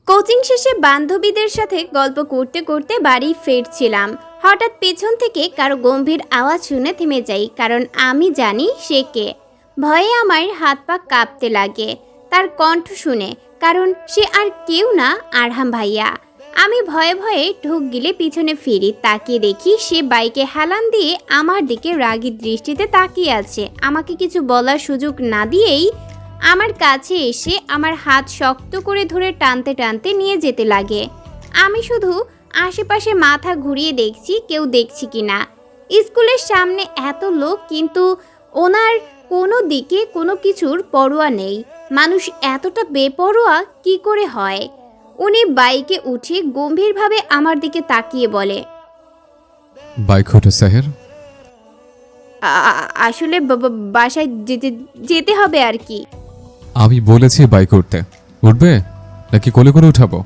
Coaching শেষে বান্ধবীদের সাথে গল্প করতে করতে বাড়ি ফিরছিলাম। হঠাৎ পেছন থেকে কারো গম্ভীর আওয়াজ শুনে থেমে যাই, কারণ আমি জানি সে কে। ভয়ে আমার হাত পা কাঁপতে লাগে তার কণ্ঠ শুনে, কারণ সে আর কেউ না, আরহাম ভাইয়া। আমি ভয়ে ভয়ে ঢোক গিলে পিছনে ফিরি, তাকিয়ে দেখি সে বাইকে হেলান দিয়ে আমার দিকে রাগী দৃষ্টিতে তাকিয়ে আছে। আমাকে কিছু বলার সুযোগ না দিয়েই আমার কাছে এসে আমার হাত শক্ত করে ধরে টানতে টানতে নিয়ে যেতে লাগে। আমি শুধু আশেপাশে মাথা ঘুরিয়ে দেখছি কেউ দেখছি কিনা। স্কুলের সামনে এত লোক, কিন্তু ওনার কোনো দিকে কোনো কিছুর পরোয়া নেই। মানুষ এতটা বেপরোয়া কি করে হয়? উনি বাইকে উঠে গম্ভীরভাবে আমার দিকে তাকিয়ে বলে, বাইক ওঠো সাহের। আসলে বাসায় যেতে হবে আর কি। আমি বলেছি বাইক উঠতে, উঠবে নাকি কোলে করে উঠাবো?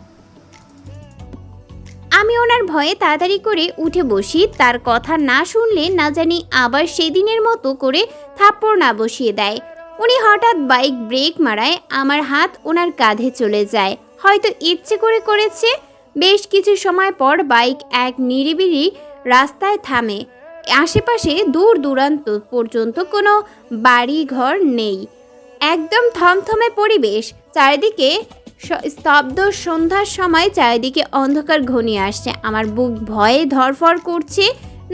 আমি ওনার ভয়ে তাড়াতাড়ি করে উঠে বসি। তার কথা না শুনলে না জানি আবার সেদিনের মতো করে থাপ্পড় না বসিয়ে দেয়। উনি হঠাৎ বাইক ব্রেক মারায় আমার হাত ওনার কাঁধে চলে যায়। হয়তো ইচ্ছে করে করেছে। বেশ কিছু সময় পর বাইক এক নিরিবিলি রাস্তায় থামে। আশেপাশে দূর দূরান্ত পর্যন্ত কোনো বাড়ি ঘর নেই। একদম থমথমে পরিবেশ, চারিদিকে স্তব্ধ। সন্ধ্যার সময় চারিদিকে অন্ধকার ঘনিয়ে আসছে। আমার বুক ভয়ে ধড়ফড় করছে,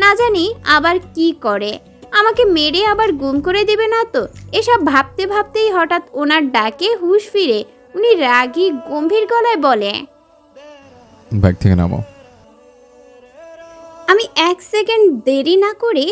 না জানি আবার কি করে, আমাকে মেরে আবার গুম করে দেবে না তো। এসব ভাবতে ভাবতেই হঠাৎ ওনার ডাকে হুঁশ ফিরে। উনি রাগী গম্ভীর গলায় বলে, বাইক থেকে নামো। আমি এক সেকেন্ড দেরি না করে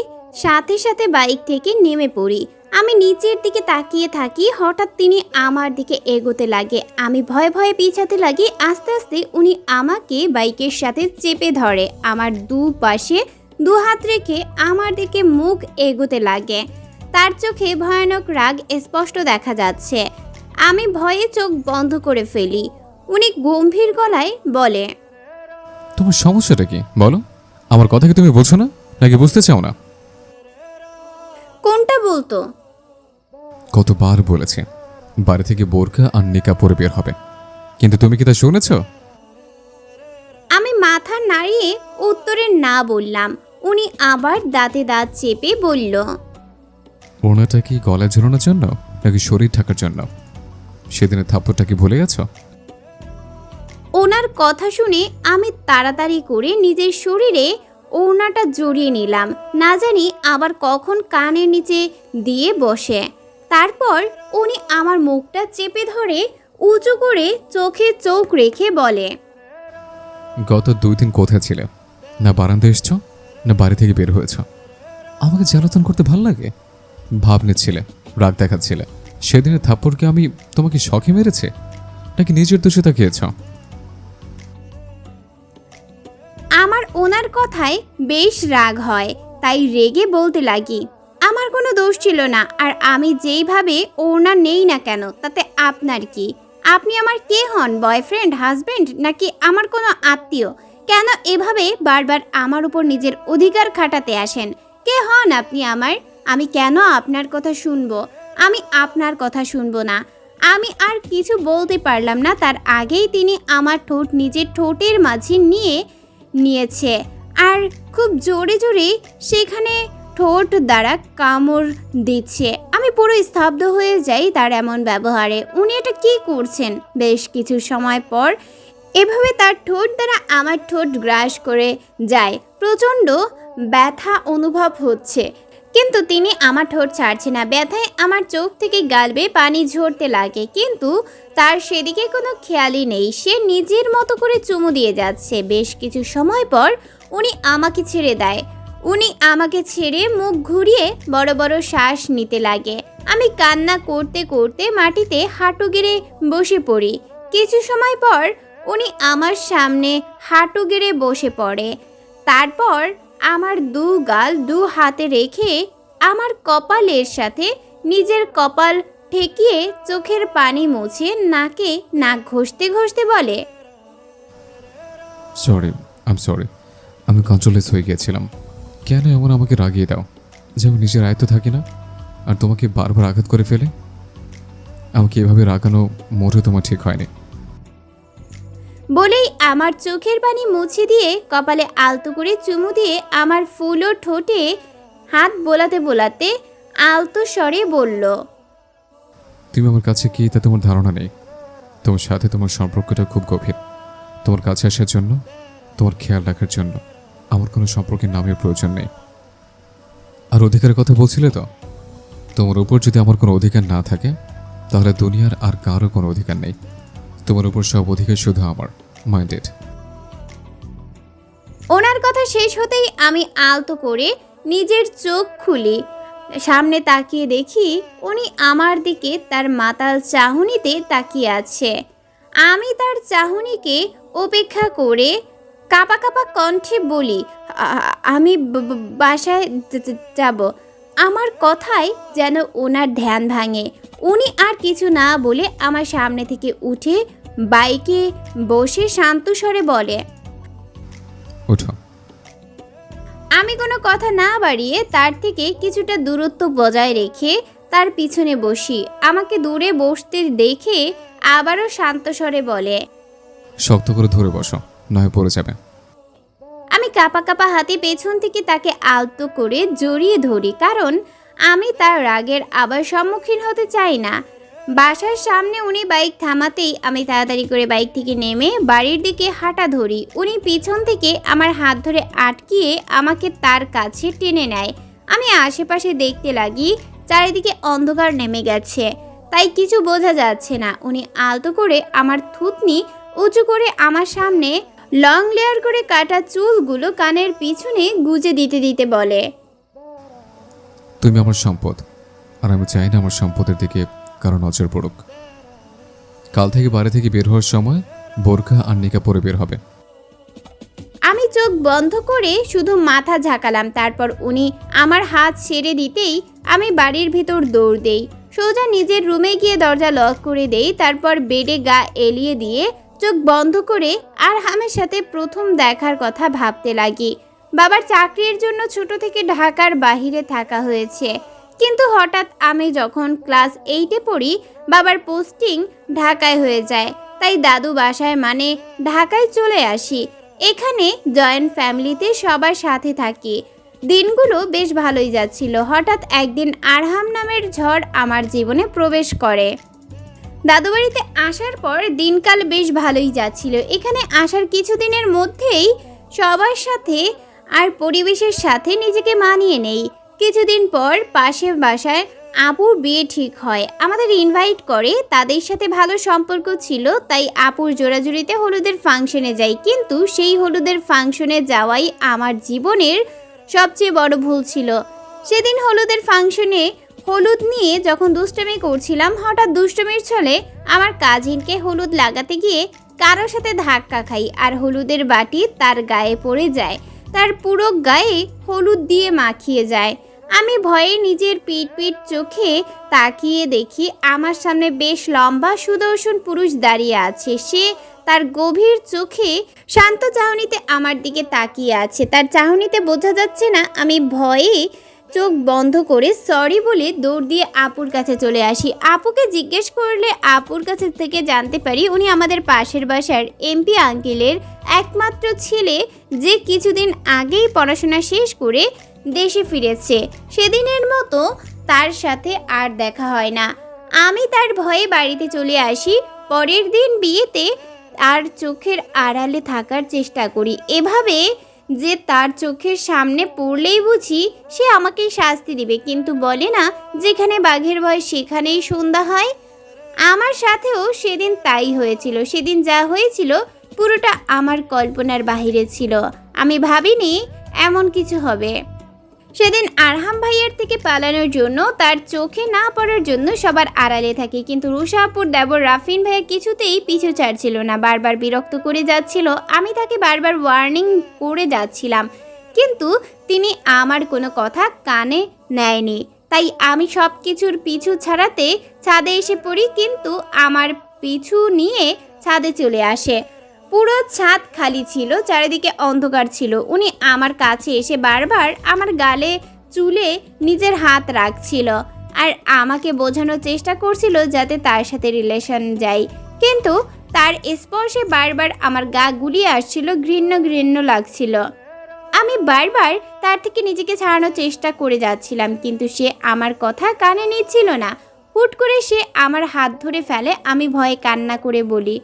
সাথে সাথে বাইক থেকে নেমে পড়ি। আমি নিচের দিকে তাকিয়ে থাকি। হঠাৎ তিনি আমার দিকে এগোতে লাগে। আমি ভয়ে ভয়ে পিছাতে লাগি। আস্তে আস্তে উনি আমাকে বাইকের সাথে চেপে ধরে। আমার দুপাশে দু হাত রেখে আমার দিকে মুখ এগোতে লাগে। তার চোখে ভয়ানক রাগ স্পষ্ট দেখা যাচ্ছে। আমি ভয়ে চোখ বন্ধ করে ফেলি। উনি গম্ভীর গলায় বলে, তোমার সমস্যাটা কি বলো? আমার কথা কি তুমি বলছো না, নাকি বুঝতে চাও না? কোনটা বলতো? কতবার বলেছে বাড়ি থেকে বোরকা আর নিকাব পরে বের হবে, কিন্তু তুমি কি তা শুনেছ? আমি মাথা নাড়িয়ে উত্তরে না বললাম। উনি আবার দাঁতে দাঁত চেপে বলল, ওড়নাটা কি গলায় ঝোলানোর জন্য নাকি শরীর ঢাকার জন্য? সেদিনের থাপ্পড়টা কি ভুলে গেছো? ওনার কথা শুনে আমি তাড়াতাড়ি করে নিজের শরীরে ওড়নাটা জড়িয়ে নিলাম। না জানি আবার কখন কানের নিচে দিয়ে বসে। তারপর উনি আমার মুখটা চেপে ধরে উঁচু করে চোখে চোখ রেখে বলে, গত 2 দিন কোথায় ছিলে? না বারান্দা এসছো, না বাড়ি থেকে বের হয়েছ? আমাকে জ্বালাতন করতে ভাল লাগে? ভাব নিচ্ছিলে, রাগ দেখাচ্ছিলে। সেদিনের থাপ্পড়কে আমি তোমাকে শখে মেরেছে, নাকি নিজের দোষে তাকিয়েছ? আমার ওনার কথায় বেশ রাগ হয়, তাই রেগে বলতে লাগি, আমার কোনো দোষ ছিল না। আর আমি যেইভাবে ওনার নেই না কেন, তাতে আপনার কি? আপনি আমার কে হন? বয়ফ্রেন্ড, হাজবেন্ড, নাকি আমার কোনো আত্মীয়? কেন এভাবে বারবার আমার উপর নিজের অধিকার খাটাতে আসেন? কে হন আপনি আমার? আমি কেন আপনার কথা শুনবো? আমি আপনার কথা শুনবো না। আমি আর কিছু বলতে পারলাম না, তার আগেই তিনি আমার ঠোঁট নিজের ঠোঁটের মাঝে নিয়েছে আর খুব জোরে জোরে সেখানে ঠোঁট দ্বারা কামড় দিচ্ছে। আমি পুরো স্তব্ধ হয়ে যাই তার এমন ব্যবহারে। উনি এটা কি করছেন? বেশ কিছু সময় পর এভাবে তার ঠোঁট দ্বারা আমার ঠোঁট গ্রাস করে যায়। প্রচণ্ড ব্যথা অনুভব হচ্ছে, কিন্তু তিনি আমার ঠোঁট ছাড়ছে না। ব্যথায় আমার চোখ থেকে গাল বেয়ে পানি ঝরতে লাগে, কিন্তু তার সেদিকে কোনো খেয়ালই নেই। সে নিজের মতো করে চুমু দিয়ে যাচ্ছে। বেশ কিছু সময় পর উনি আমাকে ছেড়ে দেয়। উনি আমাকে ছেড়ে মুখ ঘুরিয়ে বড় বড় শ্বাস নিতে লাগে। আমি কান্না করতে করতে মাটিতে হাঁটু গেড়ে বসে পড়ি। কিছু সময় পর উনি আমার সামনে হাঁটু গেড়ে বসে পড়ে। তারপর আমার দু গাল দু হাতে রেখে আমার কপালের সাথে নিজের কপাল ঠেকিয়ে চোখের পানি মুছে নাকে নাক ঘষতে ঘষতে বলে, সরি, আমি কন্ট্রোলেস হয়ে গিয়েছিলাম। কেন এমন আমাকে রাগিয়ে দাও যে আমি নিজের আয়ত্ত থাকি না আর তোমাকে বারবার আঘাত করে ফেলে? আমাকে এভাবে রাগানো মোটেও তোমার ঠিক হয়নি। বলেই আমার চোখের পানি মুছে দিয়ে কপালে আলতো করে চুমু দিয়ে আমার ফুল ও ঠোঁটে হাত বোলাতে বোলাতে আলতো স্বরে বলল, তুমি আমার কাছে কি তা তোমার ধারণা নেই। তোমার সাথে তোমার সম্পর্কটা খুব গভীর। তোমার কাছে আসার জন্য, তোমার খেয়াল রাখার জন্য আমার কোনো সম্পর্কের নামের প্রয়োজন নেই। আর অধিকারের কথা বলছিলে তো, তোমার উপর যদি আমার কোনো অধিকার না থাকে তাহলে দুনিয়ার আর কারো কোনো অধিকার নেই। তোমার উপর সব অধিকার শুধু আমার। মাইন্ডেড। ওনার কথা শেষ হতেই আমি আলতো করে নিজের চোখ খুলি, সামনে তাকিয়ে দেখি উনি আমার দিকে তার মাতাল চাহনিতে তাকিয়ে আছে। আমি তার চাহনিকে উপেক্ষা করে কাঁপা কাঁপা কণ্ঠে বলি, আমি বাসায় যাব। আমার কথায় যেন ওনার ধ্যান ভাঙে। উনি আর কিছু না বলে আমার সামনে থেকে উঠে বাইকে বসে শান্ত স্বরে বলে, ওঠো। আমি কোনো কথা না বাড়িয়ে তার থেকে কিছুটা দূরত্ব বজায় রেখে তার পিছনে বসি। আমাকে দূরে বসতে দেখে আবারও শান্ত স্বরে বলে, শক্ত করে ধরে বসো, নয় পড়ে যাবে। আমি কাঁপা কাঁপা হাতে পেছন থেকে তাকে আলতো করে জড়িয়ে ধরি, কারণ আমি তার রাগের আবার সম্মুখীন হতে চাই না। বাসার সামনে উনি বাইক থামাতেই আমি তাড়াতাড়ি করে বাইক থেকে নেমে বাড়ির দিকে হাঁটা ধরি। উনি পিছন থেকে আমার হাত ধরে আটকিয়ে আমাকে তার কাছে টেনে নেয়। আমি আশেপাশে দেখতে লাগি, চারিদিকে অন্ধকার নেমে গেছে, তাই কিছু বোঝা যাচ্ছে না। উনি আলতো করে আমার থুতনি উঁচু করে আমার সামনে লং লেয়ার করে কাটা চুলগুলো কানের পিছনে গুজে দিতে দিতে বলে, তুমি আমার সম্পদ, আর আমি চাই না আমার সম্পদের দিকে কারো নজর পড়ুক। কাল থেকে বাড়ি থেকে বের হওয়ার সময় বোরকা আর নিকা পরে বের হবে। আমি চোখ বন্ধ করে শুধু মাথা ঝাঁকালাম। তারপর উনি আমার হাত ছেড়ে দিতেই আমি বাড়ির ভেতর দৌড় দেই। সোজা নিজের রুমে গিয়ে দরজা লক করে দেই। তারপর বেডে গা এলিয়ে দিয়ে চোখ বন্ধ করে আরহামের সাথে প্রথম দেখার কথা ভাবতে লাগি। বাবার চাকরির জন্য ছোট থেকে ঢাকার বাহিরে থাকা হয়েছে, কিন্তু হঠাৎ আমি যখন ক্লাস 8-এ পড়ি বাবার পোস্টিং ঢাকায় হয়ে যায়। তাই দাদু বাসায় মানে ঢাকায় চলে আসি। এখানে জয়েন্ট ফ্যামিলিতে সবার সাথে থাকি। দিনগুলো বেশ ভালোই যাচ্ছিল। হঠাৎ একদিন আরহাম নামের ঝড় আমার জীবনে প্রবেশ করে। দাদুবাড়িতে আসার পর দিনকাল বেশ ভালোই যাচ্ছিল। এখানে আসার কিছুদিনের মধ্যেই সবার সাথে আর পরিবেশের সাথে নিজেকে মানিয়ে নেই। কিছুদিন পর পাশের বাসায় আপুর বিয়ে ঠিক হয়। আমাদের ইনভাইট করে, তাদের সাথে ভালো সম্পর্ক ছিল, তাই আপুর জোড়াজুড়িতে হলুদের ফাংশনে যাই। কিন্তু সেই হলুদের ফাংশনে যাওয়াই আমার জীবনের সবচেয়ে বড় ভুল ছিল। সেদিন হলুদের ফাংশনে হলুদ নিয়ে যখন দুষ্টুমি করছিলাম, হঠাৎ দুষ্টুমির ছলে আমার কাজিনকে হলুদ লাগাতে গিয়ে কারোর সাথে ধাক্কা খাই, আর হলুদের বাটি তার গায়ে পড়ে যায়। তার পুরো গায়ে হলুদ দিয়ে মাখিয়ে যায়। আমি ভয়ে নিজের পিট চোখে তাকিয়ে দেখি আমার সামনে বেশ লম্বা সুদর্শন পুরুষ দাঁড়িয়ে আছে। সে তার গভীর চোখে শান্ত চাহনিতে আমার দিকে তাকিয়ে আছে। তার চাহনিতে বোঝা যাচ্ছে না। আমি ভয়ে চোখ বন্ধ করে সরি বলে দৌড় দিয়ে আপুর কাছে চলে আসি। আপুকে জিজ্ঞেস করলে আপুর কাছে থেকে জানতে পারি উনি আমাদের পাশের বাসার এমপি আঙ্কেলের একমাত্র ছেলে, যে কিছুদিন আগেই পড়াশোনা শেষ করে দেশে ফিরেছে। সেদিনের মতো তার সাথে আর দেখা হয় না। আমি তার ভয়ে বাড়িতে চলে আসি। পরের দিন বিয়েতে আর চোখের আড়ালে থাকার চেষ্টা করি, এভাবে যে তার চোখের সামনে পড়লেই বুঝি সে আমাকেই শাস্তি দিবে, কিন্তু বলে না যেখানে বাঘের ভয় সেখানেই সন্ধ্যা হয়। আমার সাথেও সেদিন তাই হয়েছিল। সেদিন যা হয়েছিল পুরোটা আমার কল্পনার বাহিরে ছিল। আমি ভাবিনি এমন কিছু হবে। সেদিন আরহাম ভাইয়ের থেকে পালানোর জন্য, তার চোখে না পড়ার জন্য সবার আড়ালে থাকি, কিন্তু রুষা আপুর দেবর রাফিন ভাইয়া কিছুতেই পিছু ছাড়ছিল না, বারবার বিরক্ত করে যাচ্ছিল। আমি তাকে বারবার ওয়ার্নিং করে যাচ্ছিলাম, কিন্তু তিনি আমার কোনো কথা কানে নেয়নি। তাই আমি সব কিছুর পিছু ছাড়াতে ছাদে এসে পড়ি, কিন্তু আমার পিছু নিয়ে ছাদে চলে আসে। পুরো ছাদ খালি ছিল, চারিদিকে অন্ধকার ছিল। উনি আমার কাছে এসে বারবার আমার গালে চুলে নিজের হাত রাখছিল। আর আমাকে বোঝানোর চেষ্টা করছিল যাতে তার সাথে রিলেশন যায়, কিন্তু তার স্পর্শে বারবার আমার গা গুলিয়ে আসছিল, ঘৃণ্য ঘৃণ্য লাগছিল। আমি বারবার তার থেকে নিজেকে ছাড়ানোর চেষ্টা করে যাচ্ছিলাম, কিন্তু সে আমার কথা কানে নিচ্ছিল না। হুট করে সে আমার হাত ধরে ফেলে। আমি ভয়ে কান্না করে বলি,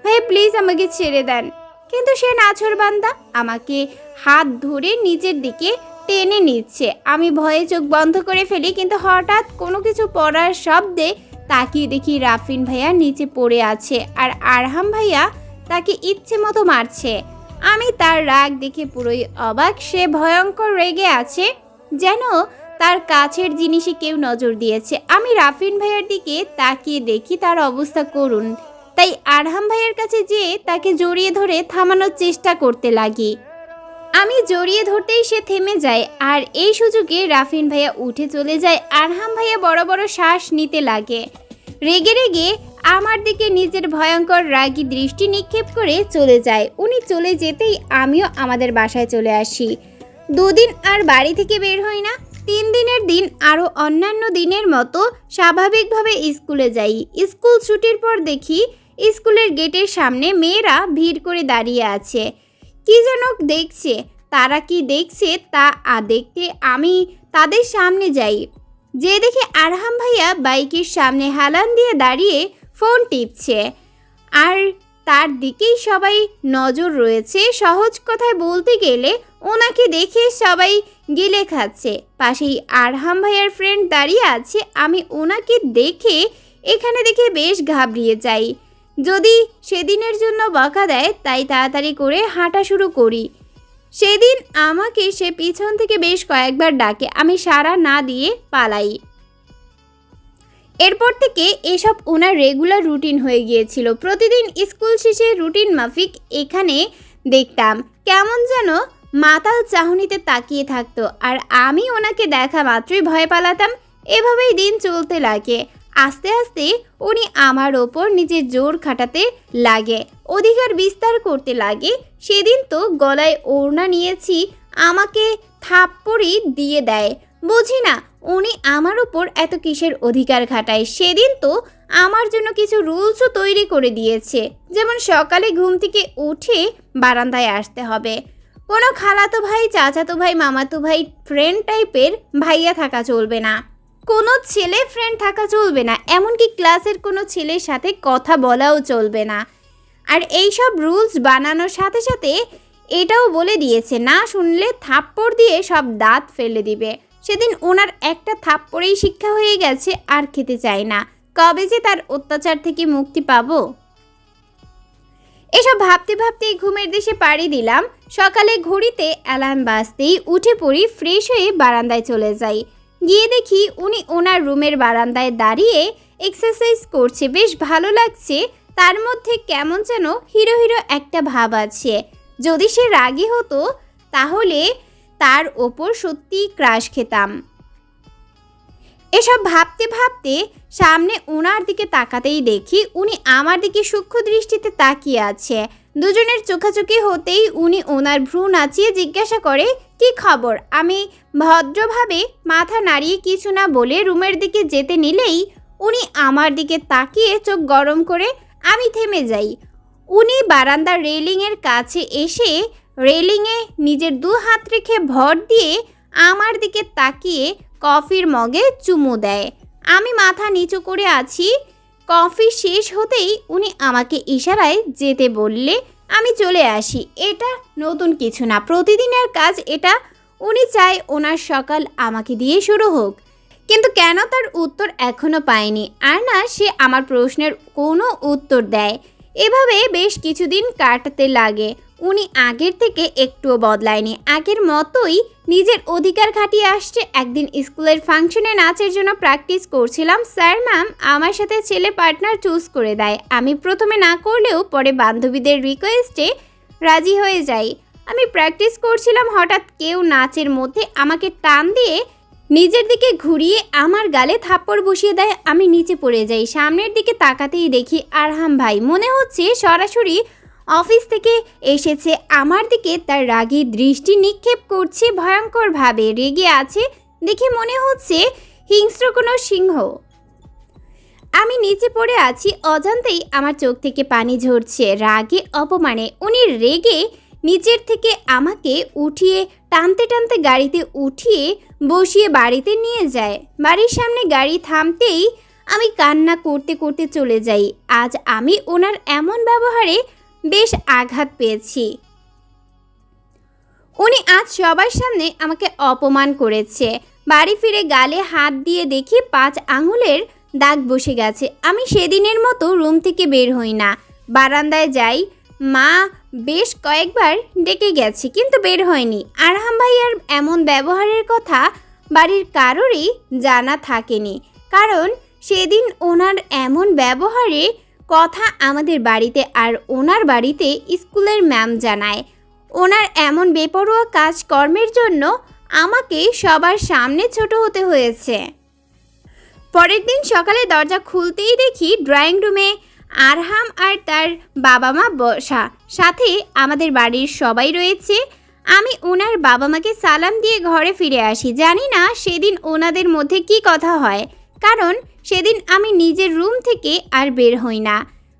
ভাই প্লিজ আমাকে ছেড়ে দেন। কিন্তু সে নাছোড়বান্দা আমাকে হাত ধরে নিচের দিকে টেনে নিচ্ছে। আমি ভয়ে চোখ বন্ধ করে ফেলি, কিন্তু হঠাৎ কোনো কিছু পড়ার শব্দে তাকিয়ে দেখি রাফিন ভাইয়া নিচে পড়ে আছে আর আরহাম ভাইয়া তাকে ইচ্ছে মতো মারছে। আমি তার রাগ দেখে পুরোই অবাক। সে ভয়ঙ্কর রেগে আছে, যেন তার কাছের জিনিসে কেউ নজর দিয়েছে। আমি রাফিন ভাইয়ার দিকে তাকিয়ে দেখি তার অবস্থা করুণ, তাই আরহাম ভাইয়ের কাছে যেয়ে তাকে জড়িয়ে ধরে থামানোর চেষ্টা করতে লাগি। আমি জড়িয়ে ধরতেই সে থেমে যায়, আর এই সুযোগে রাফিন ভাইয়া উঠে চলে যায়। আরহাম ভাইয়া বড় বড় শ্বাস নিতে লাগে। রেগে রেগে আমার দিকে নিজের ভয়ঙ্কর রাগী দৃষ্টি নিক্ষেপ করে চলে যায়। উনি চলে যেতেই আমিও আমাদের বাসায় চলে আসি। 2 দিন আর বাড়ি থেকে বের হই না। 3 দিনের দিন আরও অন্যান্য দিনের মতো স্বাভাবিকভাবে স্কুলে যাই। স্কুল ছুটির পর দেখি স্কুলের গেটের সামনে মেয়েরা ভিড় করে দাঁড়িয়ে আছে, কি যেন দেখছে। তারা কি দেখছে তা দেখতে আমি তাদের সামনে যাই। যে দেখি আরহাম ভাইয়া বাইকের সামনে হেলান দিয়ে দাঁড়িয়ে ফোন টিপছে, আর তার দিকেই সবাই নজর রয়েছে। সহজ কথায় বলতে গেলে ওনাকে দেখে সবাই গিলে খাচ্ছে। পাশেই আরহাম ভাইয়ার ফ্রেন্ড দাঁড়িয়ে আছে। আমি ওনাকে দেখে বেশ ঘাবড়িয়ে যাই। যদি সেদিনের জন্য বকা দেয় তাই তাড়াতাড়ি করে হাঁটা শুরু করি। সেদিন আমাকে সে পিছন থেকে বেশ কয়েকবার ডাকে, আমি সাড়া না দিয়ে পালাই। এরপর থেকে এসব ওনার রেগুলার রুটিন হয়ে গিয়েছিল। প্রতিদিন স্কুল শেষে রুটিন মাফিক এখানে দেখতাম, কেমন যেন মাতাল চাহনিতে তাকিয়ে থাকতো, আর আমি ওনাকে দেখা মাত্রই ভয় পালাতাম। এভাবেই দিন চলতে লাগে। আস্তে আস্তে উনি আমার ওপর নিজের জোর খাটাতে লাগে, অধিকার বিস্তার করতে লাগে। সেদিন তো গলায় ওড়না নিয়েছি, আমাকে থাপ্পড়ই দিয়ে দেয়। বুঝি না উনি আমার উপর এত কিসের অধিকার খাটায়। সেদিন তো আমার জন্য কিছু রুলসও তৈরি করে দিয়েছে, যেমন সকালে ঘুম থেকে উঠে বারান্দায় আসতে হবে, কোনো খালাতো ভাই, চাচাতো ভাই, মামাতো ভাই, ফ্রেন্ড টাইপের ভাইয়া থাকা চলবে না, কোনো ছেলে ফ্রেন্ড থাকা চলবে না, এমনকি ক্লাসের কোনো ছেলের সাথে কথা বলাও চলবে না। আর এই সব রুলস বানানোর সাথে সাথে এটাও বলে দিয়েছে, না শুনলে থাপ্পড় দিয়ে সব দাঁত ফেলে দিবে। সেদিন ওনার একটা থাপ্পড়েই শিক্ষা হয়ে গেছে, আর খেতে চায় না। কবে যে তার অত্যাচার থেকে মুক্তি পাবো, এসব ভাবতে ভাবতেই ঘুমের দেশে পাড়ি দিলাম। সকালে ঘড়িতে অ্যালার্ম বাজতেই উঠে পড়ি, ফ্রেশ হয়ে বারান্দায় চলে যাই। গিয়ে দেখি উনি ওনার রুমের বারান্দায় দাঁড়িয়ে এক্সারসাইজ করছে, বেশ ভালো লাগছে। তার মধ্যে কেমন যেন হিরো হিরো একটা ভাব আছে। যদি সে রাগী হতো তাহলে তার ওপর সত্যিই ক্রাশ খেতাম। এসব ভাবতে ভাবতে সামনে ওনার দিকে তাকাতেই দেখি উনি আমার দিকে সূক্ষ্ম দৃষ্টিতে তাকিয়ে আছে। দুজনের চোখাচোখি হতেই উনি ওনার ভ্রু নাচিয়ে জিজ্ঞাসা করে, কি খবর? আমি ভদ্রভাবে মাথা নাড়িয়ে কিছু না বলে রুমের দিকে যেতে নিলেই উনি আমার দিকে তাকিয়ে চোখ গরম করে আমি থেমে যাই। উনি বারান্দার রেলিংয়ের কাছে এসে রেলিংয়ে নিজের 2 হাত রেখে ভর দিয়ে আমার দিকে তাকিয়ে কফির মগে চুমু দেয়। আমি মাথা নিচু করে আছি। কফি শেষ হতেই উনি আমাকে ইশারায় যেতে বললে আমি চলে আসি। এটা নতুন কিছু না, প্রতিদিনের কাজ এটা। উনি চায় ওনার সকাল আমাকে দিয়ে শুরু হোক, কিন্তু কেন তার উত্তর এখনো পায়নি। আর না সে আমার প্রশ্নের কোনো উত্তর দেয়। এভাবে বেশ কিছুদিন কাটাতে লাগে। উনি আগের থেকে একটুও বদলায়নি, আগের মতোই নিজের অধিকার খাটিয়ে আসছে। একদিন স্কুলের ফাংশনে নাচের জন্য প্র্যাকটিস করছিলাম। স্যার ম্যাম আমার সাথে ছেলে পার্টনার চুজ করে দেয়। আমি প্রথমে না করলেও পরে বান্ধবীদের রিকোয়েস্টে রাজি হয়ে যাই। আমি প্র্যাকটিস করছিলাম, হঠাৎ কেউ নাচের মধ্যে আমাকে টান দিয়ে নিজের দিকে ঘুরিয়ে আমার গালে থাপ্পড় বসিয়ে দেয়। আমি নিচে পড়ে যাই। সামনের দিকে তাকাতেই দেখি আরহাম ভাই, মনে হচ্ছে সরাসরি অফিস থেকে এসেছে। আমার দিকে তার রাগী দৃষ্টি নিক্ষেপ করছে, ভয়ঙ্করভাবে রেগে আছে। দেখে মনে হচ্ছে হিংস্র কোনো সিংহ। আমি নিচে পড়ে আছি, অজান্তেই আমার চোখ থেকে পানি ঝরছে রাগে অপমানে। উনি রেগে নিচের থেকে আমাকে উঠিয়ে টানতে টানতে গাড়িতে উঠিয়ে বসিয়ে বাড়িতে নিয়ে যায়। বাড়ির সামনে গাড়ি থামতেই আমি কান্না করতে করতে চলে যাই। আজ আমি ওনার এমন ব্যবহারে বেশ আঘাত পেয়েছি। উনি আজ সবার সামনে আমাকে অপমান করেছে। বাড়ি ফিরে গালে হাত দিয়ে দেখি 5 আঙুলের দাগ বসে গেছে। আমি সেদিনের মতো রুম থেকে বের হই না, বারান্দায় যাই। মা বেশ কয়েকবার ডেকে গেছে কিন্তু বের হয়নি। আরহাম ভাইয়ার এমন ব্যবহারের কথা বাড়ির কারোরই জানা থাকেনি, কারণ সেদিন ওনার এমন ব্যবহারে কথা আমাদের বাড়িতে আর ওনার বাড়িতে স্কুলের ম্যাম জানায়। ওনার এমন বেপরোয়া কাজকর্মের জন্য আমাকে সবার সামনে ছোট হতে হয়েছে। পরের দিন সকালে দরজা খুলতেই দেখি ড্রয়িং রুমে আরহাম আর তার বাবা মা বসা, সাথে আমাদের বাড়ির সবাই রয়েছে। আমি ওনার বাবা মাকে সালাম দিয়ে ঘরে ফিরে আসি। জানি না সেদিন ওনাদের মধ্যে কি কথা হয়, কারণ সেদিন আমি নিজের রুম থেকে আর বের হই না।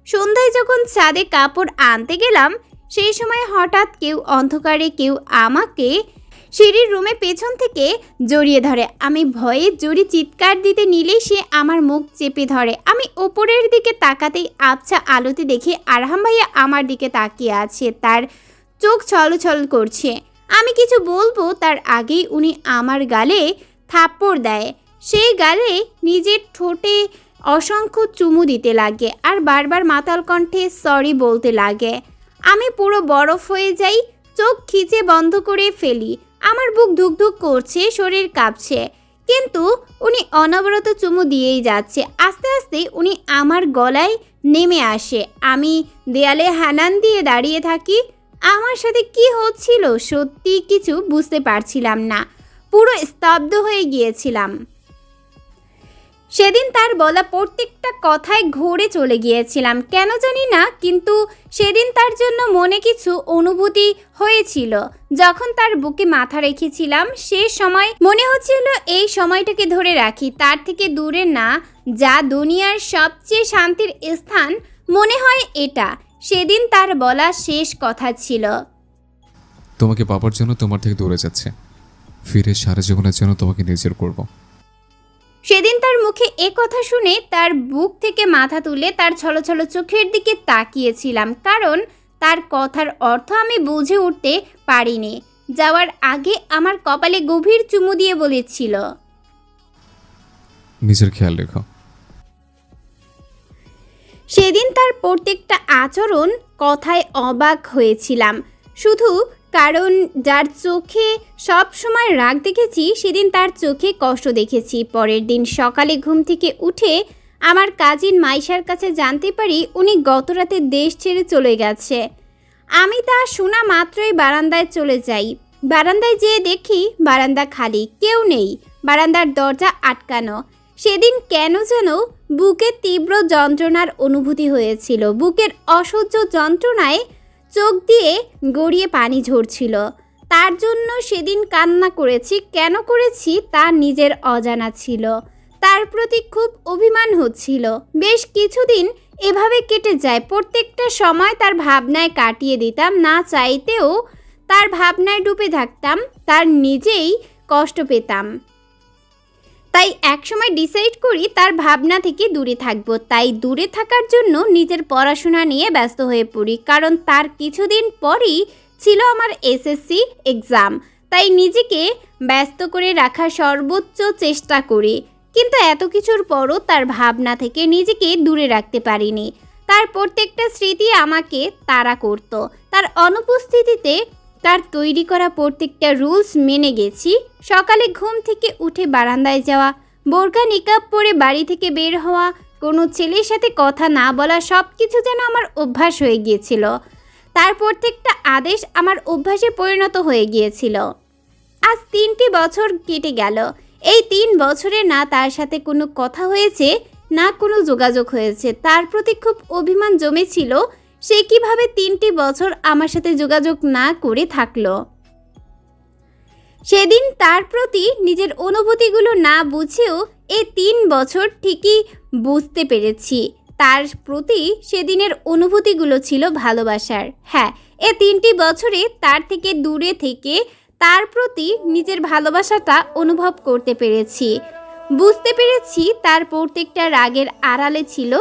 সন্ধ্যায় যখন ছাদে কাপড় আনতে গেলাম, সেই সময় হঠাৎ কেউ অন্ধকারে কেউ আমাকে সিঁড়ির রুমে পেছন থেকে জড়িয়ে ধরে। আমি ভয়ে জোরে চিৎকার দিতে নিলেই সে আমার মুখ চেপে ধরে। আমি ওপরের দিকে তাকাতেই আবছা আলোতে দেখি আরহাম ভাইয়া আমার দিকে তাকিয়ে আছে, তার চোখ ছলছল করছে। আমি কিছু বলবো তার আগেই উনি আমার গালে থাপ্পড় দেয়। সেই গালে নিজের ঠোঁটে অসংখ্য চুমু দিতে লাগে আর বারবার মাতাল কণ্ঠে সরি বলতে লাগে। আমি পুরো বরফ হয়ে যাই, চোখ খিচে বন্ধ করে ফেলি। আমার বুক ধুকধুক করছে, শরীর কাঁপছে, কিন্তু উনি অনবরত চুমু দিয়েই যাচ্ছে। আস্তে আস্তে উনি আমার গলায় নেমে আসে। আমি দেয়ালে হেলান দিয়ে দাঁড়িয়ে থাকি। আমার সাথে কি হচ্ছিল সত্যি কিছু বুঝতে পারছিলাম না, পুরো স্তব্ধ হয়ে গিয়েছিলাম। সেদিন তার বলা প্রত্যেকটা কথায় ঘুরে চলে গিয়েছিলাম, কেন জানি না, কিন্তু সেদিন তার জন্য মনে কিছু অনুভূতি হয়েছিল। যখন তার বুকে মাথা রেখেছিলাম সে সময় মনে হচ্ছিল এই সময়টাকে ধরে রাখি, তার থেকে দূরে না। যা দুনিয়ার সবচেয়ে শান্তির স্থান মনে হয় এটা। সেদিন তার বলা শেষ কথা ছিল, তোমাকে পাবার জন্য তোমার থেকে দূরে যাচ্ছে, ফিরে সারা জীবনের জন্য তোমাকে নিজের করব। সেদিন তার মুখে এ কথা শুনে তার বুক থেকে মাথা তুলে তার ছলছল চোখের দিকে তাকিয়েছিলাম, কারণ তার কথার অর্থ আমি বুঝে উঠতে পারিনি। যাওয়ার আগে আমার কপালে গভীর চুমু দিয়ে বলেছিল, নিজের খেয়াল রেখো। সেদিন তার প্রত্যেকটা আচরণ কথায় অবাক হয়েছিলাম, শুধু কারণ যার চোখে সব সময় রাগ দেখেছি সেদিন তার চোখে কষ্ট দেখেছি। পরের দিন সকালে ঘুম থেকে উঠে আমার কাজিন মাইশার কাছে জানতে পারি উনি গতরাতে দেশ ছেড়ে চলে গেছে। আমি তা শোনা মাত্রই বারান্দায় চলে যাই। বারান্দায় যেয়ে দেখি বারান্দা খালি, কেউ নেই, বারান্দার দরজা আটকানো। সেদিন কেন যেন বুকে তীব্র যন্ত্রণার অনুভূতি হয়েছিল। বুকের অসহ্য যন্ত্রণায় চোখ দিয়ে গড়িয়ে পানি ঝরছিল। তার জন্য সেদিন কান্না করেছি, কেন করেছি তা নিজের অজানা ছিল। তার প্রতি খুব অভিমান হচ্ছিল। বেশ কিছুদিন এভাবে কেটে যায়। প্রত্যেকটা সময় তার ভাবনায় কাটিয়ে দিতাম, না চাইতেও তার ভাবনায় ডুবে থাকতাম, তার নিজেই কষ্ট পেতাম। তাই একসময় ডিসাইড করি তার ভাবনা থেকে দূরে থাকব। তাই দূরে থাকার জন্য নিজের পড়াশোনা নিয়ে ব্যস্ত হয়ে পড়ি, কারণ তার কিছুদিন পরই ছিল আমার এসএসসি এক্সাম। তাই নিজেকে ব্যস্ত করে রাখার সর্বোচ্চ চেষ্টা করি, কিন্তু এত কিছুর পরও তার ভাবনা থেকে নিজেকে দূরে রাখতে পারিনি। তার প্রত্যেকটা স্মৃতি আমাকে তাড়া করত। তার অনুপস্থিতিতে তার তৈরি করা প্রত্যেকটা রুলস মেনে গেছি। সকালে ঘুম থেকে উঠে বারান্দায় যাওয়া, বোরকা নিকাব পরে বাড়ি থেকে বের হওয়া, কোনো ছেলের সাথে কথা না বলা, সব কিছু যেন আমার অভ্যাস হয়ে গিয়েছিল। তার প্রত্যেকটা আদেশ আমার অভ্যাসে পরিণত হয়ে গিয়েছিল। আজ 3টি বছর কেটে গেল। এই 3 বছরে না তার সাথে কোনো কথা হয়েছে, না কোনো যোগাযোগ হয়েছে। তার প্রতি খুব অভিমান জমেছিল। সে কিভাবে 3টি বছর আমার সাথে যোগাযোগ না করে থাকলো। সেদিন তার প্রতি নিজের অনুভূতিগুলো না বুঝেও এই 3 বছর ঠিকই বুঝতে পেরেছি তার প্রতি সেদিনের অনুভূতিগুলো ছিল ভালোবাসার। হ্যাঁ, এই 3টি বছরে তার থেকে দূরে থেকে তার প্রতি নিজের ভালোবাসাটা অনুভব করতে পেরেছি। বুঝতে পেরেছি তার প্রত্যেকটা রাগের আড়ালে ছিল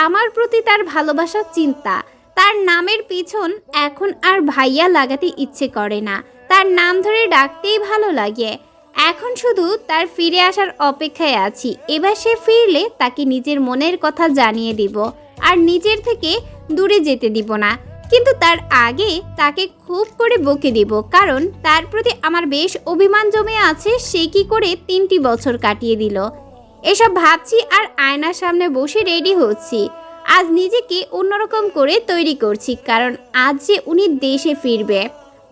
আমার প্রতি তার ভালোবাসার চিন্তা। তার নামের পিছন এখন আর ভাইয়া লাগাতে ইচ্ছে করে না, তার নাম ধরে ডাকতেই ভালো লাগে। এখন শুধু তার ফিরে আসার অপেক্ষায় আছি। এবার সে ফিরলে তাকে নিজের মনের কথা জানিয়ে দিব আর নিজের থেকে দূরে যেতে দিব না। কিন্তু তার আগে তাকে খুব করে বকে দিব, কারণ তার প্রতি আমার বেশ অভিমান জমে আছে। সে কি করে 3টি বছর কাটিয়ে দিল এসব ভাবছি আর আয়নার সামনে বসে রেডি হচ্ছি। আজ নিজেকে অন্যরকম করে তৈরি করছি, কারণ আজ যে উনি দেশে ফিরবে।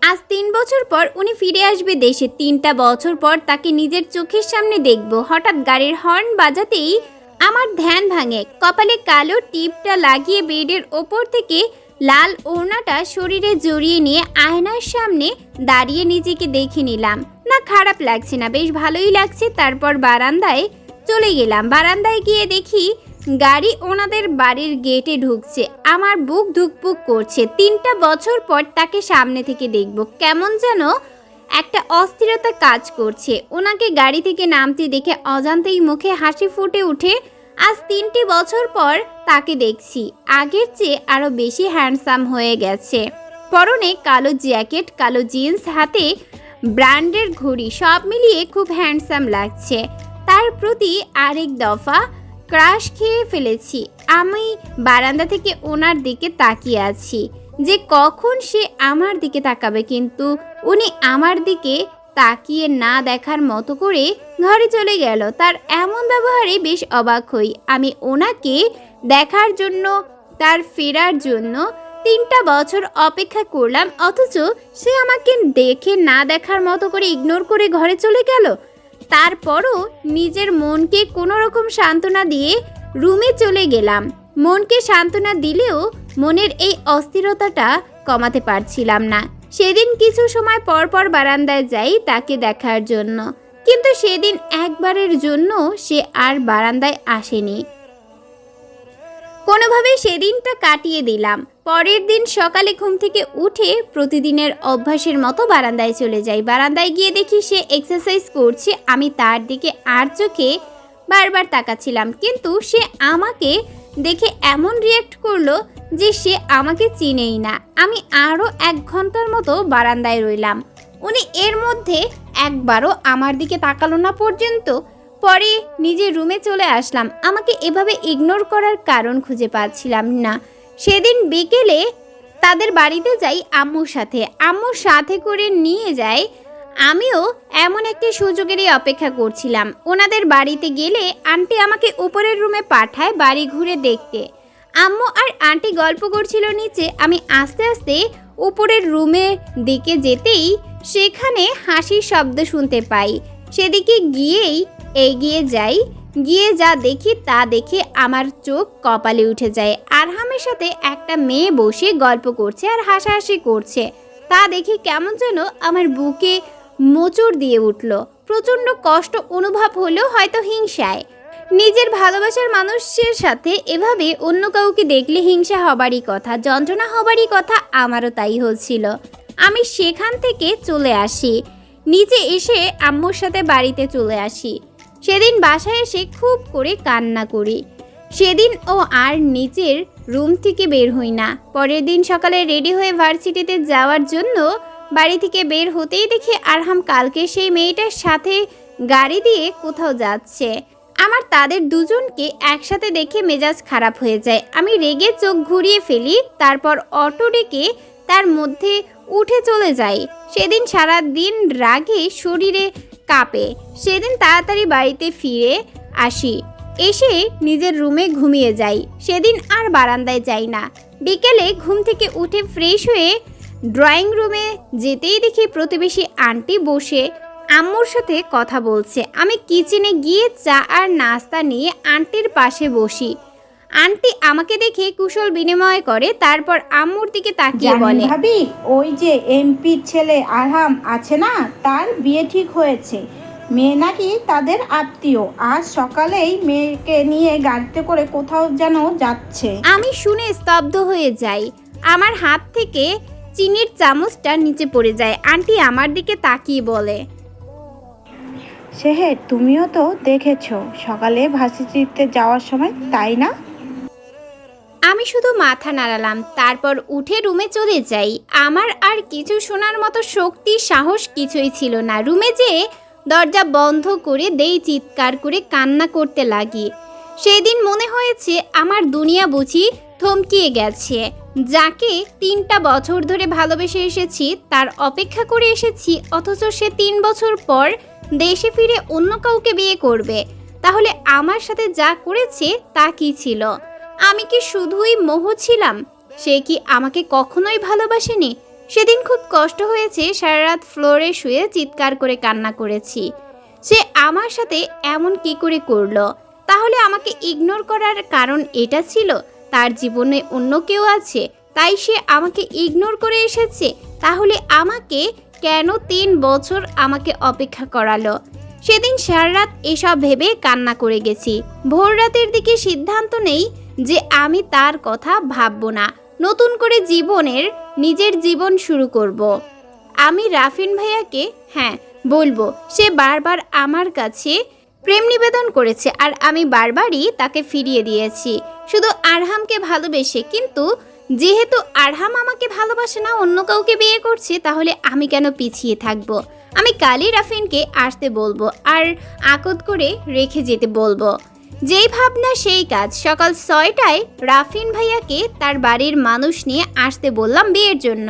আজ 3 বছর পর উনি ফিরে আসবে দেশে। 3টা বছর পর তাকে নিজের চোখের সামনে দেখব। হঠাৎ গাড়ির হর্ন বাজাতেই আমার ধ্যান ভাঙে। কপালে কালো টিপটা লাগিয়ে বেডের ওপর থেকে লাল ওড়নাটা শরীরে জড়িয়ে নিয়ে আয়নার সামনে দাঁড়িয়ে নিজেকে দেখে নিলাম। না, খারাপ লাগছে না, বেশ ভালোই লাগছে। তারপর বারান্দায় চলে গেলাম। বারান্দায় গিয়ে দেখি গাড়ি ওনাদের বাড়ির গেটে ঢুকছে। আমার বুক ধুকপুক করছে। 3টা বছর পর তাকে সামনে থেকে দেখব, কেমন যেন একটা অস্থিরতা কাজ করছে। ওনাকে গাড়ি থেকে নামতে দেখে অজান্তেই মুখে হাসি ফুটে উঠে। আজ 3টি বছর পর তাকে দেখছি। আগের চেয়ে আরো বেশি হ্যান্ডসাম হয়ে গেছে। পরনে কালো জ্যাকেট, কালো জিন্স, হাতে ব্র্যান্ডের ঘড়ি, সব মিলিয়ে খুব হ্যান্ডসাম লাগছে। তার প্রতি আরেক দফা ক্রাশ খেয়ে ফেলেছি। আমি বারান্দা থেকে ওনার দিকে তাকিয়ে আছি যে কখন সে আমার দিকে তাকাবে, কিন্তু উনি আমার দিকে তাকিয়ে না দেখার মতো করে ঘরে চলে গেল। তার এমন ব্যবহারে বেশ অবাক হই। আমি ওনাকে দেখার জন্য, তার ফেরার জন্য 3টা বছর অপেক্ষা করলাম, অথচ সে আমাকে দেখে না দেখার মতো করে ইগনোর করে ঘরে চলে গেল। তারপরও নিজের মনকে কোনো রকম সান্ত্বনা দিয়ে রুমে চলে গেলাম। মনকে সান্ত্বনা দিলেও মনের এই অস্থিরতাটা কমাতে পারছিলাম না। সেদিন কিছু সময় পর পর বারান্দায় যাই তাকে দেখার জন্য, কিন্তু সেদিন একবারের জন্য সে আর বারান্দায় আসেনি। কোনোভাবে সেদিনটা কাটিয়ে দিলাম। পরের দিন সকালে ঘুম থেকে উঠে প্রতিদিনের অভ্যাসের মতো বারান্দায় চলে যাই। বারান্দায় গিয়ে দেখি সে এক্সারসাইজ করছে। আমি তার দিকে আর চোখে বারবার তাকাচ্ছিলাম, কিন্তু সে আমাকে দেখে এমন রিয়্যাক্ট করলো যে সে আমাকে চিনেই না। আমি আরও 1 ঘন্টার মতো বারান্দায় রইলাম। উনি এর মধ্যে একবারও আমার দিকে তাকালো না পর্যন্ত। পরে নিজের রুমে চলে আসলাম। আমাকে এভাবে ইগনোর করার কারণ খুঁজে পাচ্ছিলাম না। সেদিন বিকেলে তাদের বাড়িতে যাই আম্মুর সাথে। আম্মুর সাথে করে নিয়ে যায়। আমিও এমন একটি সুযোগেরই অপেক্ষা করছিলাম। ওনাদের বাড়িতে গেলে আন্টি আমাকে উপরের রুমে পাঠায় বাড়ি ঘুরে দেখতে। আম্মু আর আন্টি গল্প করছিল নিচে। আমি আস্তে আস্তে উপরের রুমের দিকে যেতেই সেখানে হাসির শব্দ শুনতে পাই। সেদিকে গিয়েই এগিয়ে যাই। গিয়ে যা দেখি তা দেখে আমার চোখ কপালে উঠে যায়। আরহামের সাথে একটা মেয়ে বসে গল্প করছে আর হাসাহাসি করছে। তা দেখে কেমন যেন আমার বুকে মোচড় দিয়ে উঠল। প্রচণ্ড কষ্ট অনুভব হলো, হয়তো হিংসায়। নিজের ভালোবাসার মানুষের সাথে এভাবে অন্য কাউকে দেখলে হিংসা হবারই কথা, যন্ত্রণা হবারই কথা। আমারও তাই হচ্ছিল। আমি সেখান থেকে চলে আসি। নিচে এসে আম্মুর সাথে বাড়িতে চলে আসি। সেদিন বাসায় এসে খুব করে কান্না করি। সেদিন ও আর নিচের রুম থেকে বের হই না। পরের দিন সকালে রেডি হয়ে ভার্সিটিতে যাওয়ার জন্য বাড়ি থেকে বের হতেই দেখি আরহাম কালকে সেই মেয়েটার সাথে গাড়ি দিয়ে কোথাও যাচ্ছে। আমার তাদের দুজনকে একসাথে দেখে মেজাজ খারাপ হয়ে যায়। আমি রেগে চোখ ঘুরিয়ে ফেলি। তারপর অটো ডেকে তার মধ্যে উঠে চলে যাই। সেদিন সারা দিন রাগে শরীরে কাঁপে। সেদিন তাড়াতাড়ি বাড়িতে ফিরে আসি। এসে নিজের রুমে ঘুমিয়ে যাই। সেদিন আর বারান্দায় যাই না। বিকেলে ঘুম থেকে উঠে ফ্রেশ হয়ে ড্রয়িং রুমে যেতেই দেখি প্রতিবেশী আন্টি বসে আম্মুর সাথে কথা বলছে। আমি কিচেনে গিয়ে চা আর নাস্তা নিয়ে আন্টির পাশে বসি। আন্টি আমাকে দেখে কুশল বিনিময় করে, তারপর আম্মুর দিকে তাকিয়ে বলে, ভাবি ওই যে এমপির ছেলে আরহাম আছে না, তার বিয়ে ঠিক হয়েছে। মেয়ে নাকি তাদের আত্মীয়। আজ সকালেই মেয়েকে নিয়ে গাড়িতে করে কোথাও যেন যাচ্ছে। আমি শুনে স্তব্ধ হয়ে যাই। আমার হাত থেকে চিনির চামচটা নিচে পড়ে যায়। আন্টি আমার দিকে তাকিয়ে বলে, সেহের, তুমিও তো দেখেছো সকালে ভার্সিটিতে যাওয়ার সময়, তাই না? আমি শুধু মাথা নাড়ালাম, তারপর উঠে রুমে চলে যাই। আমার আর কিছু শোনার মতো শক্তি সাহস কিছুই ছিল না। রুমে যেয়ে দরজা বন্ধ করে দেই, চিৎকার করে কান্না করতে লাগি। সেদিন মনে হয়েছে আমার দুনিয়া বুঝি থমকিয়ে গেছে। যাকে 3টা বছর ধরে ভালোবেসে এসেছি, তার অপেক্ষা করে এসেছি, অথচ সে 3 বছর পর দেশে ফিরে অন্য কাউকে বিয়ে করবে। তাহলে আমার সাথে যা করেছে তা কি ছিল? আমি কি শুধুই মোহ ছিলাম? সে কি আমাকে কখনোই ভালোবাসেনি? সেদিন খুব কষ্ট হয়েছে, সারা রাত ফ্লোরে শুয়ে চিৎকার করে কান্না করেছি। সে আমার সাথে এমন কি করে করলো? তাহলে আমাকে ইগনোর করার কারণ এটা ছিল তার জীবনে অন্য কেউ আছে, তাই সে আমাকে ইগনোর করে এসেছে। তাহলে আমাকে কেন 3 বছর আমাকে অপেক্ষা করালো? সেদিন সারা রাত এসব ভেবে কান্না করে গেছি। ভোর রাতের দিকে সিদ্ধান্ত নেই যে আমি তার কথা ভাববো না, নতুন করে নিজের জীবন শুরু করব। আমি রাফিন ভাইয়াকে হ্যাঁ বলবো। সে বারবার আমার কাছে প্রেম নিবেদন করেছে আর আমি বারবারই তাকে ফিরিয়ে দিয়েছি, শুধু আরহামকে ভালোবেসে। কিন্তু যেহেতু আরহাম আমাকে ভালোবাসে না, অন্য কাউকে বিয়ে করছে, তাহলে আমি কেন পিছিয়ে থাকবো? আমি কালই রাফিনকে আসতে বলবো আর আকদ করে রেখে যেতে বলবো। যেই ভাবনা সেই কাজ। সকাল 6টায় রাফিন ভাইয়াকে তার বাড়ির মানুষ নিয়ে আসতে বললাম বিয়ের জন্য।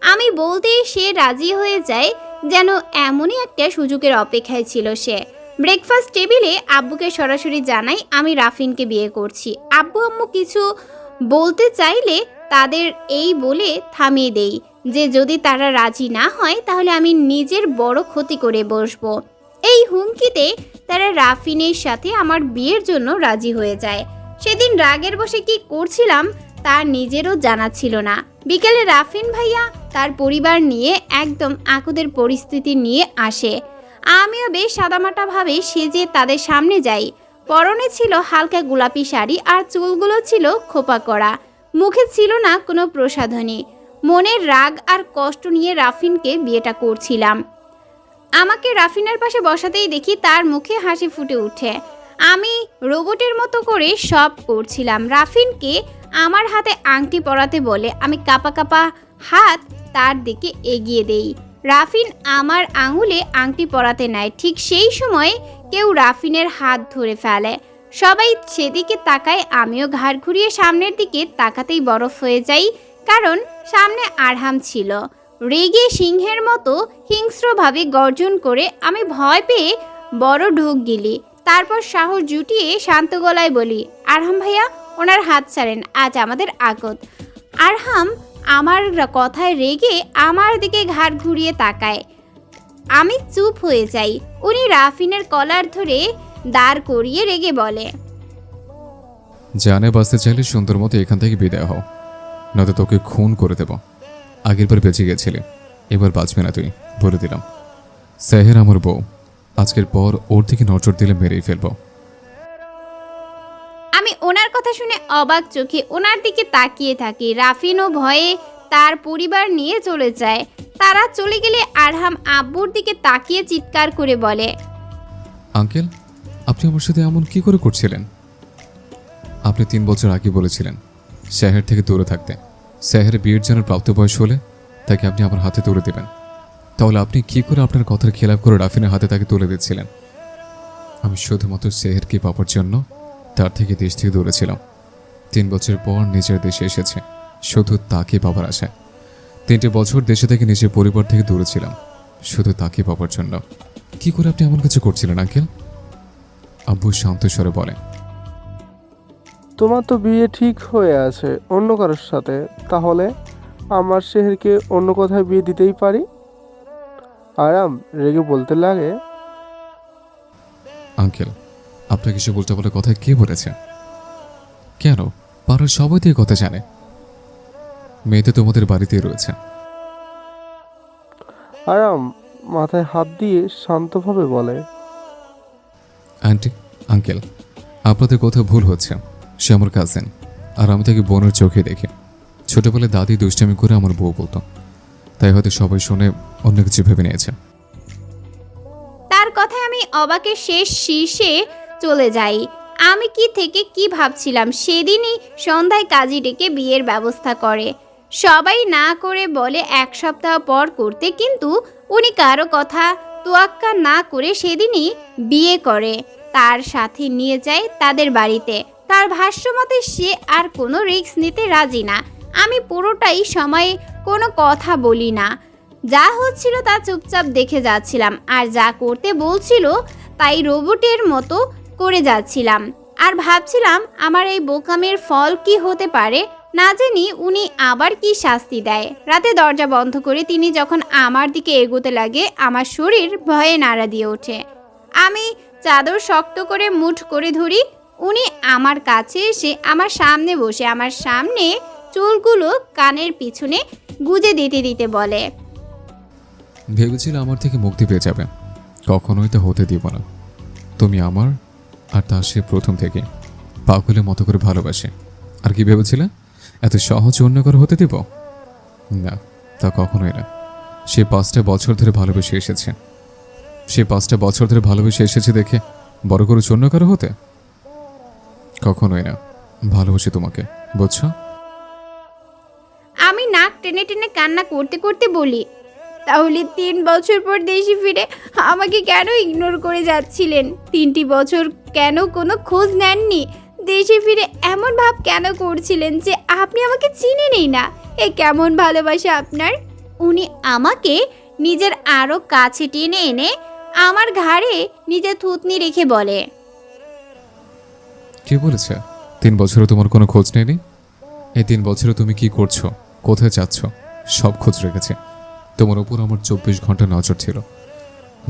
আমি বলতেই সে রাজি হয়ে যায়, যেন এমনই একটা সুযোগের অপেক্ষায় ছিল সে। ব্রেকফাস্ট টেবিলে আব্বুকে সরাসরি জানাই আমি রাফিনকে বিয়ে করছি। আব্বু আম্মু কিছু বলতে চাইলে তাদের এই বলে থামিয়ে দেই যে যদি তারা রাজি না হয় তাহলে আমি নিজের বড় ক্ষতি করে বসবো। এই হুমকিতে তারা রাফিনের সাথে আমার বিয়ের জন্য রাজি হয়ে যায়। সেদিন রাগের বশে কি করছিলাম তার নিজেরও জানা ছিল না। বিকেলে রাফিন ভাইয়া তার পরিবার নিয়ে একদম আকদের পরিস্থিতি নিয়ে আসে। আমিও বেশ সাদামাটাভাবে সেজে তাদের সামনে যাই। পরনে ছিল হালকা গোলাপি শাড়ি আর চুলগুলো ছিল খোপা করা। মুখে ছিল না কোনো প্রসাধনী। মনের রাগ আর কষ্ট নিয়ে রাফিনকে বিয়েটা করছিলাম। আমাকে রাফিনের পাশে বসাতেই দেখি তার মুখে হাসি ফুটে ওঠে। আমি রোবটের মতো করে সব করছিলাম। রাফিনকে আমার হাতে আংটি পরাতে বলে আমি কাঁপা কাঁপা হাত তার দিকে এগিয়ে দেই। রাফিন আমার আঙুলে আংটি পরাতে নেয়। ঠিক সেই সময় কেউ রাফিনের হাত ধরে ফেলে। সবাই সেদিকে তাকায়, আমিও ঘাড় ঘুরিয়ে সামনের দিকে তাকাতেই বরফ হয়ে যাই, কারণ সামনে আরহাম ছিল। রেগে সিংহের মতো হিংস্রভাবে গর্জন করে আমি ভয় পেয়ে বড় ঢোক গিলি। তারপর সাহস জুটিয়ে শান্ত গলায় বলি, আরহাম ভাইয়া, ওনার হাত ছাড়েন, আজ আমাদের আকদ। আরহাম আমার কথায় রেগে আমার দিকে ঘাড় ঘুরিয়ে তাকায়। আমি চুপ হয়ে যাই। উনি রাফিনের কলার ধরে দাঁড় করিয়ে রেগে বলে, জানে বাঁচতে চাইলে সুন্দর মতো এখান থেকে বিদায় হও, নয়তো তোকে খুন করে দেব। আগের বার বেঁচে গেছিলি, এবার বাঁচবে না তুই, বলে দিলাম। সেহের আমার বউ, আজকের পর ওর দিকে নজর দিলে মেরেই ফেলবো। আমি ওনার কথা শুনে অবাক চোখে ওনার দিকে তাকিয়ে থাকি। রাফিনও ভয়ে তার পরিবার নিয়ে চলে যায়। তারা চলে গেলে আরহাম আব্বুর দিকে তাকিয়ে চিৎকার করে বলে, আঙ্কেল, আপনি আমার সাথে এমন কি করে করছিলেন? আপনি 3 বছর আগে বলেছিলেন শহর থেকে দূরে থাকতে। শহরে বিয়ের জন্য প্রাপ্তবয়স হলে তাকে আপনি আমার হাতে তুলে দেবেন। তাহলে আপনি কি করে আপনার কথার খেলাপ করে রাফিনের হাতে তাকে তুলে দিচ্ছিলেন? আমি শুধুমাত্র শহরকে পাওয়ার জন্য তার থেকে দেশ থেকে দূরে ছিলাম। 3 বছর পর নিজের দেশে এসেছে শুধু তাকে পাওয়ার আশায়। 3টে বছর দেশে থেকে নিজের পরিবার থেকে দূরে ছিলাম শুধু তাকে পাওয়ার জন্য। কি করে আপনি এমন কিছু করছিলেন আঙ্কেল? আব্বু শান্ত স্বরে বলে, তোমার তো বিয়ে ঠিক হয়ে আছে অন্য কারোর সাথে, তাহলে আমার শেহরকে অন্য কোথায় বিয়ে দিতেই পারি। আরাম রেগে বলতে লাগে, আঙ্কেল, আপনাকে সে বলতে বলে কথা কে বলেছে? কেন, পাড়ার সবাই তো এই কথা জানে। মেয়েতে তোমাদের বাড়িতেই রয়েছে। আরাম মাথায় হাত দিয়ে শান্তভাবে বলে, আন্টি, আঙ্কেল, আপনাদের কোথাও ভুল হচ্ছে। সে আমার কাজিন, আর আমি তাকে বোনের চোখে দেখি। ছোটবেলায় দাদি দুষ্টামি করে আমার বউ বলতো, তাই হয়তো সবাই শুনে অন্য কিছু ভেবে নিয়েছে। তার কথায় আমি অবাকের শেষ শীর্ষে চলে যাই। আমি কি থেকে কি ভাবছিলাম, সেদিনই সন্ধ্যায় কাজী ডেকে বিয়ের ব্যবস্থা করে। সবাই না করে বলে 1 সপ্তাহ পর করতে, কিন্তু উনি কারো কথা তোয়াক্কা না করে সেদিনই বিয়ে করে। তার সাথে নিয়ে যায় তাদের বাড়িতে। তার ভাষ্যমতে সে আর কোনো রিস্ক নিতে রাজি না। আমি পুরোটাই সময় কোনো কথা বলি না, যা হচ্ছিল তা চুপচাপ দেখে যাচ্ছিলাম, আর যা করতে বলছিল তাই রোবটের মতো করে যাচ্ছিলাম। আর ভাবছিলাম আমার এই বোকামের ফল কি হতে পারে। না জানি উনি আবার কি শাস্তি দেয়। রাতে দরজা বন্ধ করে তিনি যখন আমার দিকে এগোতে লাগে, আমার শরীর ভয়ে নাড়া দিয়ে ওঠে। আমি চাদর শক্ত করে মুঠ করে ধরি। উনি আমার কাছে এসে আমার সামনে বসে আমার সামনে চুলগুলো কানের পিছনে গুজে দিতে দিতে বলে, ভেবেছিল আমার থেকে মুক্তি পেয়ে যাবে, কখনোই তা হতে দিব না। তুমি আমার আর তার সে প্রথম থেকে পাগলের মতো করে ভালোবাসে। আর কি ভেবেছিলে এত সহজ অন্য করে হতে দিব? না, তা কখনোই না। সে 5টা বছর ধরে ভালোবেসে এসেছে। সে 5টা বছর ধরে ভালোবেসে এসেছে দেখে বড় করে অন্য কারো হতে? কখনোই না। ভালোবাসি তোমাকে, বুঝছো? আমি নাক টেনে টেনে কান্না করতে করতে বলি, তাহলে 3 বছর পর দেশে ফিরে আমাকে কেন ইগনোর করে যাচ্ছিলেন? 3টি বছর কেন কোনো খোঁজ নেননি? দেশে ফিরে এমন ভাব কেন করছিলেন যে আপনি আমাকে চিনেনই না? এ কেমন ভালোবাসা আপনার? উনি আমাকে নিজের আরও কাছে টেনে এনে আমার ঘাড়ে নিজের থুতনি রেখে বলে, কে বলেছে 3 বছরে তোমার কোনো খোঁজ নেয়নি? এই 3 বছরে তুমি কি করছো, কোথায় যাচ্ছ, সব খোঁজ রেখেছে। তোমার উপর আমার 24 ঘন্টা নজর ছিল।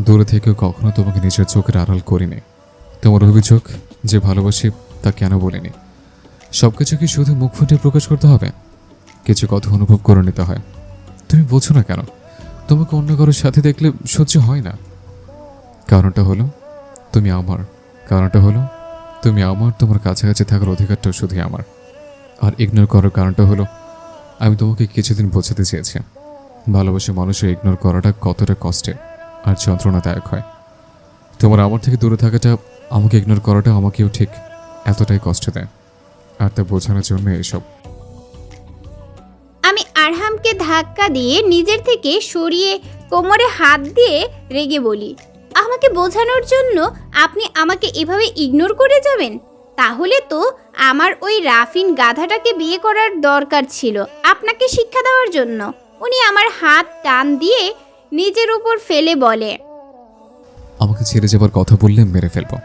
দূরে থেকেও কখনো তোমাকে নিজের চোখের আড়াল করিনি। তোমার অভিযোগ যে ভালোবাসি তা কেন বলিনি? সব কিছু কি শুধু মুখ ফুটে প্রকাশ করতে হবে? কিছু কথা অনুভব করে নিতে হয়। তুমি বোঝো না কেন? তোমাকে অন্য কারোর সাথে দেখলে সহ্য হয় না। কারণটা হলো তুমি আমার। কারণটা হলো তুমি আমার। তোমার কাছাকাছি থাকার অধিকারটাও শুধুই আমার। আর ইগনোর করার কারণটা হলো আমি তোমাকে কিছুদিন বোঝাতে চেয়েছি ভালোবাসে মানুষের ইগনোর করাটা কতটা কষ্টের আর যন্ত্রণাদায়ক হয়। তোমার আমার থেকে দূরে থাকাটা, আমাকে ইগনোর করাটা আমাকেও ঠিক এতটাই কষ্ট দেয়। আর তা বোঝানোর জন্য এসব। আমি আরহামকে ধাক্কা দিয়ে নিজের থেকে সরিয়ে কোমরে হাত দিয়ে রেগে বলি, আমাকে বোঝানোর জন্য আপনি আমাকে এভাবে ইগনোর করে যাবেন? তাহলে তো আমার ওই রাফিন গাধাটাকে বিয়ে করার দরকার ছিল আপনাকে শিক্ষা দেওয়ার জন্য। উনি আমার হাত টান দিয়ে নিজের উপর ফেলে বলে, আমাকে ছেড়ে যাবার কথা বললে মেরে ফেলবো।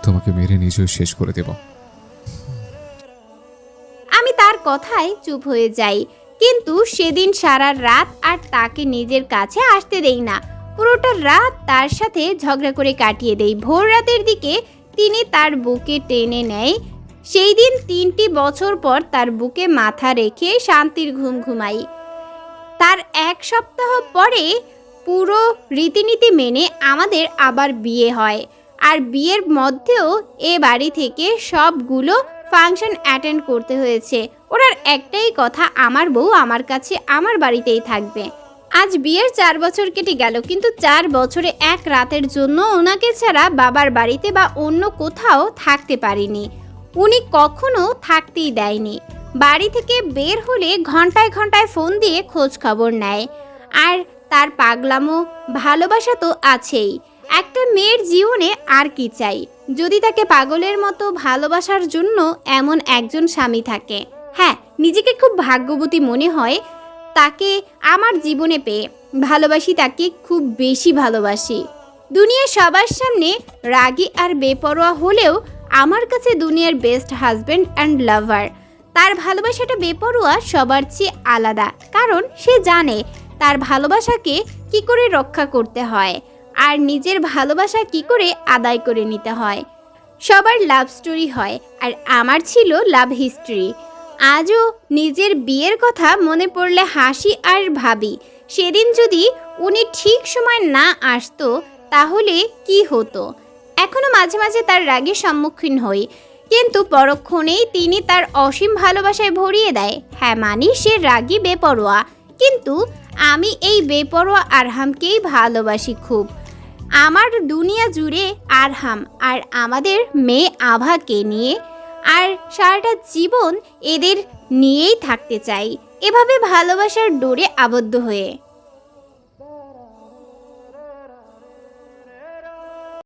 তোমাকে মেরে নিজেও শেষ করে দেব। আমি তার কথায় চুপ হয়ে যাই। কিন্তু সেদিন সারা রাত আর তাকে নিজের কাছে আসতে দেই না। পুরোটা রাত তার সাথে ঝগড়া করে কাটিয়ে দেই। ভোর রাতের দিকে তিনি তার বুকে টেনে নেয়। সেই দিন 3টি বছর পর তার বুকে মাথা রেখে শান্তির ঘুম ঘুমাই। তার 1 সপ্তাহ পরে পুরো রীতিনীতি মেনে আমাদের আবার বিয়ে হয়। আর বিয়ের মধ্যেও এ বাড়ি থেকে সবগুলো ফাংশন অ্যাটেন্ড করতে হয়েছে। ওনার একটাই কথা, আমার বউ আমার কাছে আমার বাড়িতেই থাকবে। আজ বিয়ের 4 বছর কেটে গেল, কিন্তু 4 বছরে 1 রাতের জন্য ওনাকে ছাড়া বাবার বাড়িতে বা অন্য কোথাও থাকতে পারিনি। উনি কখনো থাকতেই দেয়নি। বাড়ি থেকে বের হলে ঘন্টায় ঘন্টায় ফোন দিয়ে খোঁজ খবর নেয়। আর তার পাগলামো ভালোবাসা তো আছেই। একটা মেয়ের জীবনে আর কি চাই, যদি তাকে পাগলের মতো ভালোবাসার জন্য এমন একজন স্বামী থাকে। হ্যাঁ, নিজেকে খুব ভাগ্যবতী মনে হয় তাকে আমার জীবনে পেয়ে। ভালোবাসি তাকে, খুব বেশি ভালোবাসি। দুনিয়া সবার সামনে রাগী আর বেপরোয়া হলেও আমার কাছে দুনিয়ার বেস্ট হাজব্যান্ড অ্যান্ড লাভার। তার ভালোবাসাটা বেপরোয়া সবার চেয়ে আলাদা, কারণ সে জানে তার ভালোবাসাকে কি করে রক্ষা করতে হয় আর নিজের ভালোবাসা কি করে আদায় করে নিতে হয়। সবার লাভ স্টোরি হয়, আর আমার ছিল লাভ হিস্ট্রি। আজও নিজের বিয়ের কথা মনে পড়লে হাসি আর ভাবি, সেদিন যদি উনি ঠিক সময় না আসতো তাহলে কি হতো। এখনো মাঝে মাঝে তার রাগের সম্মুখীন হই, কিন্তু পরক্ষণেই তিনি তার অসীম ভালোবাসায় ভরিয়ে দেয়। হ্যাঁ মানি সে রাগী বেপরোয়া, কিন্তু আমি এই বেপরোয়া আরহামকেই ভালোবাসি খুব। আমার দুনিয়া জুড়ে আরহাম আর আমাদের মেয়ে আভাকে নিয়ে, আর সারাটা জীবন এদের নিয়েই থাকতে চাই, এভাবে ভালোবাসার ডোরে আবদ্ধ হয়ে।